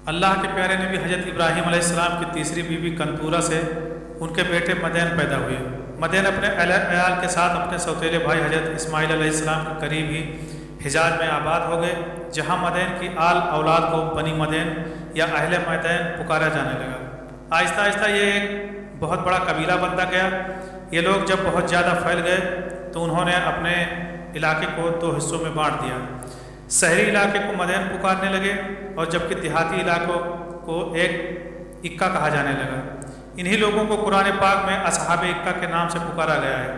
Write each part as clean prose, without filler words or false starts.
اللہ کے پیارے نبی حضرت ابراہیم علیہ السلام کی تیسری بیوی کنتورہ سے ان کے بیٹے مدین پیدا ہوئے۔ مدین اپنے عیال کے ساتھ اپنے سوتیلے بھائی حضرت اسماعیل علیہ السلام کے قریب ہی حجاز میں آباد ہو گئے، جہاں مدین کی آل اولاد کو بنی مدین یا اہل مدین پکارا جانے لگا۔ آہستہ آہستہ یہ ایک بہت بڑا قبیلہ بنتا گیا۔ یہ لوگ جب بہت زیادہ پھیل گئے تو انہوں نے اپنے علاقے کو دو حصوں میں بانٹ دیا۔ شہری علاقے کو مدین پکارنے لگے اور جبکہ دیہاتی علاقوں کو ایک اکا کہا جانے لگا۔ انہی لوگوں کو قرآن پاک میں اصحاب اکا کے نام سے پکارا گیا ہے۔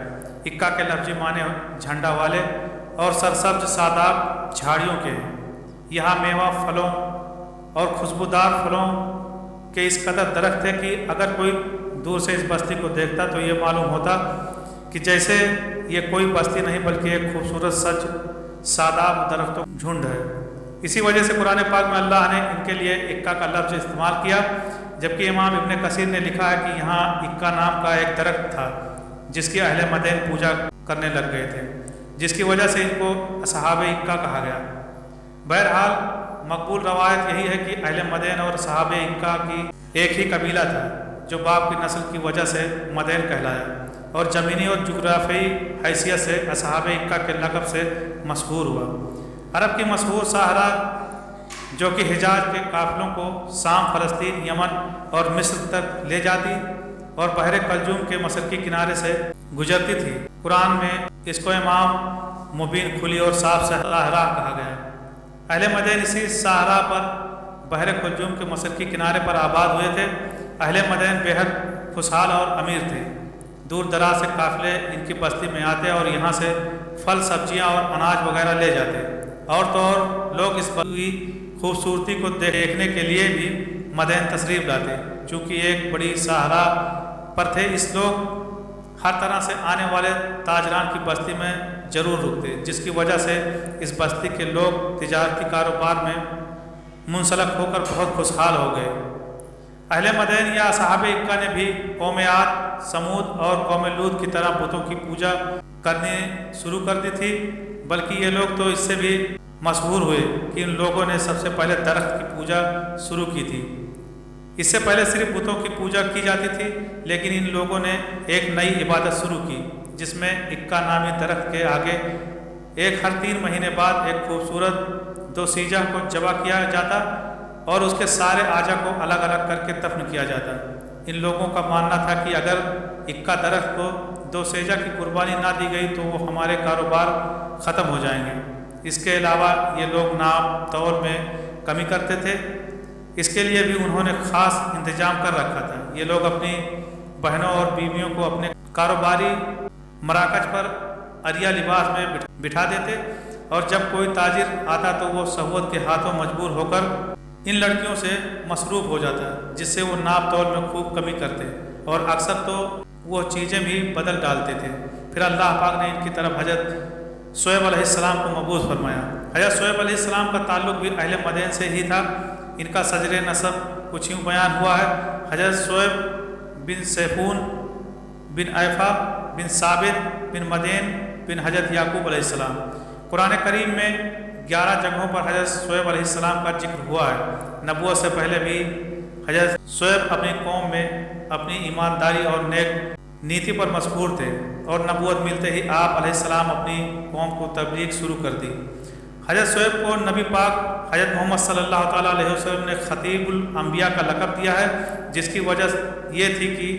اکا کے لفظی معنی جھنڈا والے اور سرسبز شاداب جھاڑیوں کے ہیں۔ یہاں میوہ پھلوں اور خوشبودار پھلوں کے اس قدر درخت ہے کہ اگر کوئی دور سے اس بستی کو دیکھتا تو یہ معلوم ہوتا کہ جیسے یہ کوئی بستی نہیں بلکہ ایک خوبصورت سج شاداب درختوں کا جھنڈ ہے۔ اسی وجہ سے قرآن پاک میں اللہ نے ان کے لیے اکا کا لفظ استعمال کیا، جبکہ امام ابن کثیر نے لکھا ہے کہ یہاں اکا نام کا ایک درخت تھا جس کی اہل مدین پوجا کرنے لگ گئے تھے، جس کی وجہ سے ان کو اصحاب اکا کہا گیا۔ بہرحال مقبول روایت یہی ہے کہ اہل مدین اور اصحاب اکا کی ایک ہی قبیلہ تھا جو باپ کی نسل کی وجہ سے مدین کہلایا اور زمینی اور جغرافیائی حیثیت سے اصحاب اکا کے لقب سے مشہور ہوا۔ عرب کی مشہور صحرا جو کہ حجاز کے قافلوں کو شام، فلسطین، یمن اور مصر تک لے جاتی اور بحر کلجوم کے مشرقی کنارے سے گزرتی تھی، قرآن میں اس کو امام مبین، کھلی اور صاف صحرا کہا گیا ہے۔ اہل مدین اسی صحرا پر بحر کلجوم کے مشرقی کنارے پر آباد ہوئے تھے۔ اہل مدین بےحد خوشحال اور امیر تھے۔ دور دراز سے قافلے ان کی بستی میں آتے اور یہاں سے پھل، سبزیاں اور اناج وغیرہ لے جاتے، اور تو اور لوگ اس بستی کی خوبصورتی کو دیکھنے کے لیے بھی مدین تشریف لاتے۔ چونکہ ایک بڑی صحرا پر تھے، اس لوگ ہر طرح سے آنے والے تاجران کی بستی میں ضرور رکتے، جس کی وجہ سے اس بستی کے لوگ تجارتی کاروبار میں منسلک ہو کر بہت خوشحال ہو گئے۔ اہل مدین یا اصحاب اکا نے بھی قوم عاد، سمود اور قوم لوط کی طرح بتوں کی پوجا کرنی شروع کر دی تھی، بلکہ یہ لوگ تو اس سے بھی مشہور ہوئے کہ ان لوگوں نے سب سے پہلے درخت کی پوجا شروع کی تھی۔ اس سے پہلے صرف بتوں کی پوجا کی جاتی تھی، لیکن ان لوگوں نے ایک نئی عبادت شروع کی جس میں اکا نامی درخت کے آگے ہر 3 مہینے بعد ایک خوبصورت دوشیجہ کو ذبح کیا جاتا اور اس کے سارے اعضاء کو الگ الگ کر کے دفن کیا جاتا۔ ان لوگوں کا ماننا تھا کہ اگر اکا درخت کو دوشیجہ کی قربانی نہ دی گئی تو وہ ہمارے کاروبار ختم ہو جائیں گے۔ اس کے علاوہ یہ لوگ نام تول میں کمی کرتے تھے، اس کے لیے بھی انہوں نے خاص انتظام کر رکھا تھا۔ یہ لوگ اپنی بہنوں اور بیویوں کو اپنے کاروباری مراکز پر عریہ لباس میں بٹھا دیتے، اور جب کوئی تاجر آتا تو وہ صحبت کے ہاتھوں مجبور ہو کر ان لڑکیوں سے مصروف ہو جاتا، جس سے وہ ناپ تول میں خوب کمی کرتے اور اکثر تو وہ چیزیں بھی بدل ڈالتے تھے۔ پھر اللہ پاک نے ان کی طرف حضرت شعیب علیہ السلام کو مبعوث فرمایا۔ حضرت شعیب علیہ السلام کا تعلق بھی اہل مدین سے ہی تھا۔ ان کا شجر نسب کچھ یوں بیان ہوا ہے: حضرت شعیب بن سیفون بن عیفا بن ثابت بن مدین بن حضرت یعقوب علیہ السلام۔ قرآن کریم میں 11 جگہوں پر حضرت شعیب علیہ السلام کا ذکر ہوا ہے۔ نبوت سے پہلے بھی حضرت شعیب اپنی قوم میں اپنی ایمانداری اور نیک نیتی پر مشہور تھے، اور نبوت ملتے ہی آپ علیہ السلام اپنی قوم کو تبلیغ شروع کر دی۔ حضرت شعیب کو نبی پاک حضرت محمد صلی اللہ تعالیٰ علیہ وسلم نے خطیب الانبیاء کا لقب دیا ہے، جس کی وجہ یہ تھی کہ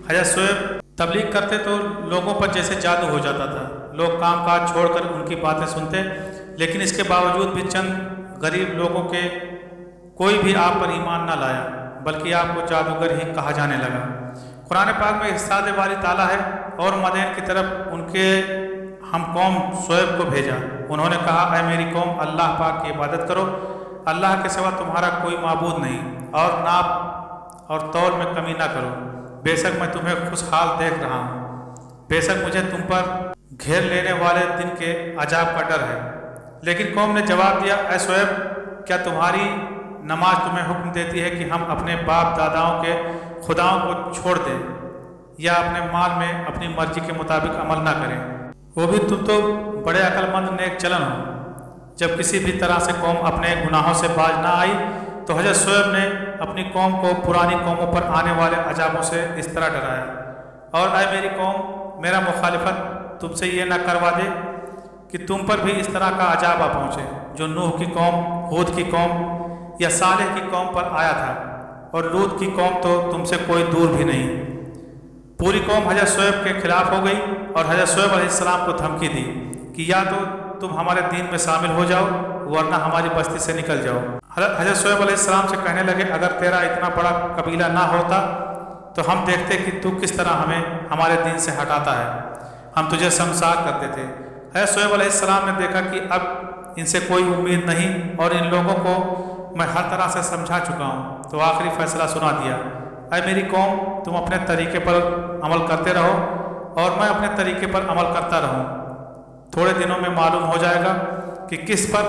حضرت شعیب تبلیغ کرتے تو لوگوں پر جیسے جادو ہو جاتا تھا۔ لوگ کام کاج چھوڑ کر ان کی باتیں سنتے، لیکن اس کے باوجود بھی چند غریب لوگوں کے کوئی بھی آپ پر ایمان نہ لایا، بلکہ آپ کو جادوگر ہی کہا جانے لگا۔ قرآن پاک میں ارشاد باری تعالیٰ ہے: اور مدین کی طرف ان کے ہم قوم شعیب کو بھیجا، انہوں نے کہا اے میری قوم، اللہ پاک کی عبادت کرو، اللہ کے سوا تمہارا کوئی معبود نہیں، اور ناپ اور تول میں کمی نہ کرو، بے شک میں تمہیں خوشحال دیکھ رہا ہوں، بے شک مجھے تم پر گھیر لینے والے دن کے عذاب کا ڈر ہے۔ لیکن قوم نے جواب دیا: اے شعیب، کیا تمہاری نماز تمہیں حکم دیتی ہے کہ ہم اپنے باپ داداؤں کے خداؤں کو چھوڑ دیں یا اپنے مال میں اپنی مرضی کے مطابق عمل نہ کریں؟ وہ بھی تم تو بڑے عقل مند نیک چلن ہو۔ جب کسی بھی طرح سے قوم اپنے گناہوں سے باز نہ آئی تو حضرت شعیب نے اپنی قوم کو پرانی قوموں پر آنے والے عذابوں سے اس طرح ڈرایا، اور اے میری قوم، میرا مخالفت تم سے یہ نہ کروا دے کہ تم پر بھی اس طرح کا عذاب آ پہنچے جو نوح کی قوم، ہود کی قوم یا صالح کی قوم پر آیا تھا، اور لوط کی قوم تو تم سے کوئی دور بھی نہیں۔ پوری قوم حضرت شعیب کے خلاف ہو گئی اور حضرت شعیب علیہ السلام کو دھمکی دی کہ یا تو تم ہمارے دین میں شامل ہو جاؤ ورنہ ہماری بستی سے نکل جاؤ۔ حضرت شعیب علیہ السلام سے کہنے لگے اگر تیرا اتنا بڑا قبیلہ نہ ہوتا تو ہم دیکھتے کہ تو کس طرح ہمیں ہمارے دین سے ہٹاتا ہے، ہم تجھے شرمسار کر دیتے۔ حضرت شعیب علیہ السلام نے دیکھا کہ اب ان سے کوئی امید نہیں اور ان لوگوں کو میں ہر طرح سے سمجھا چکا ہوں، تو آخری فیصلہ سنا دیا، اے میری قوم، تم اپنے طریقے پر عمل کرتے رہو اور میں اپنے طریقے پر عمل کرتا رہوں، تھوڑے دنوں میں معلوم ہو جائے گا کہ کس پر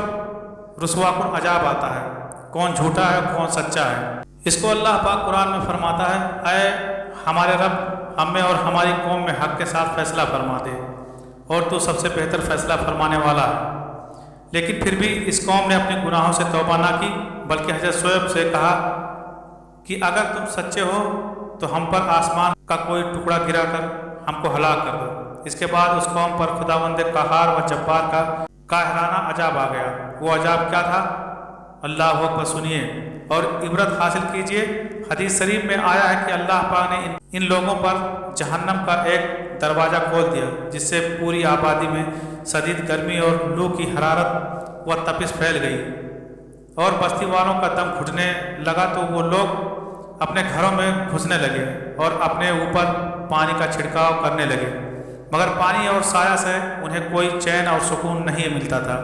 رسوا کن عذاب آتا ہے، کون جھوٹا ہے کون سچا ہے۔ اس کو اللہ پاک قرآن میں فرماتا ہے، اے ہمارے رب، ہم میں اور ہماری قوم میں حق کے ساتھ فیصلہ فرما دے، اور تو سب سے بہتر فیصلہ فرمانے والا ہے۔ لیکن پھر بھی اس قوم نے اپنے گناہوں سے توبہ نہ کی، بلکہ حضرت شعیب سے کہا کہ اگر تم سچے ہو تو ہم پر آسمان کا کوئی ٹکڑا گرا کر ہم کو ہلاک کر دو۔ اس کے بعد اس قوم پر خداوند قہار و جبار کا قاہرانہ عذاب آ گیا۔ وہ عذاب کیا تھا؟ اللہ اکبر سنیے اور عبرت حاصل کیجیے۔ حدیث شریف میں آیا ہے کہ اللہ پاک نے ان لوگوں پر جہنم کا ایک دروازہ کھول دیا، جس سے پوری آبادی میں شدید گرمی اور لو کی حرارت و تپش پھیل گئی، اور بستی والوں کا دم گھٹنے لگا تو وہ لوگ اپنے گھروں میں گھسنے لگے اور اپنے اوپر پانی کا چھڑکاؤ کرنے لگے، مگر پانی اور سایہ سے انہیں کوئی چین اور سکون نہیں ملتا تھا،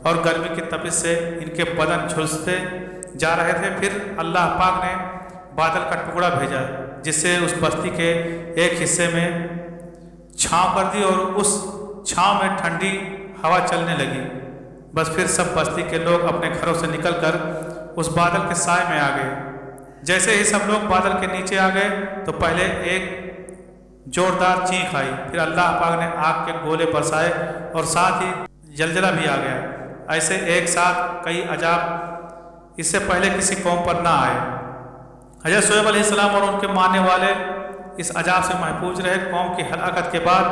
اور گرمی کی تپش سے ان کے بدن جھلستے جا رہے تھے۔ پھر اللہ پاک نے بادل کا ٹکڑا بھیجا جس سے اس بستی کے ایک حصے میں چھاؤں کر دی اور اس چھاؤں میں ٹھنڈی ہوا چلنے لگی۔ بس پھر سب بستی کے لوگ اپنے گھروں سے نکل کر اس بادل کے سائے میں آ گئے۔ جیسے ہی سب لوگ بادل کے نیچے آ گئے تو پہلے ایک زوردار چینخ آئی، پھر اللہ پاک نے آگ کے گولے برسائے اور ساتھ ہی زلزلہ بھی آ گیا۔ ایسے ایک ساتھ کئی عذاب اس سے پہلے کسی قوم پر نہ آئے۔ حضرت شعیب علیہ السلام اور ان کے ماننے والے اس عذاب سے محفوظ رہے۔ قوم کی ہلاکت کے بعد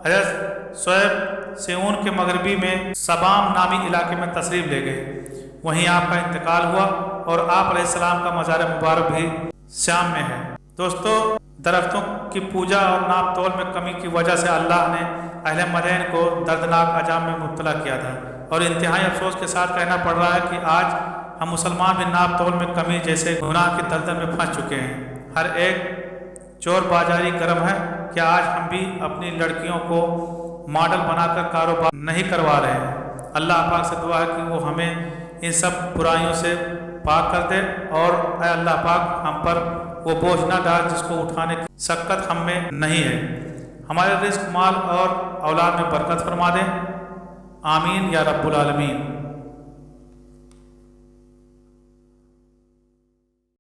حضرت شعیب سیون کے مغربی میں سبام نامی علاقے میں تشریف لے گئے، وہیں آپ کا انتقال ہوا اور آپ علیہ السلام کا مزار مبارک بھی شام میں ہے۔ دوستو، درختوں کی پوجا اور ناپ تول میں کمی کی وجہ سے اللہ نے اہل مدین کو دردناک عذاب میں مبتلا کیا تھا، اور انتہائی افسوس کے ساتھ کہنا پڑ رہا ہے کہ آج ہم مسلمان بھی ناپ تول میں کمی جیسے گناہ کی دلدل میں پھنس چکے ہیں۔ ہر ایک چور بازاری گرم ہے۔ کیا آج ہم بھی اپنی لڑکیوں کو ماڈل بنا کر کاروبار نہیں کروا رہے ہیں؟ اللہ پاک سے دعا ہے کہ وہ ہمیں ان سب برائیوں سے پاک کر دے، اور اے اللہ پاک ہم پر وہ بوجھ نہ ڈال جس کو اٹھانے کی شکت ہم میں نہیں ہے۔ ہمارے رزق، مال اور اولاد میں برکت فرما دے، آمین یا رب العالمین۔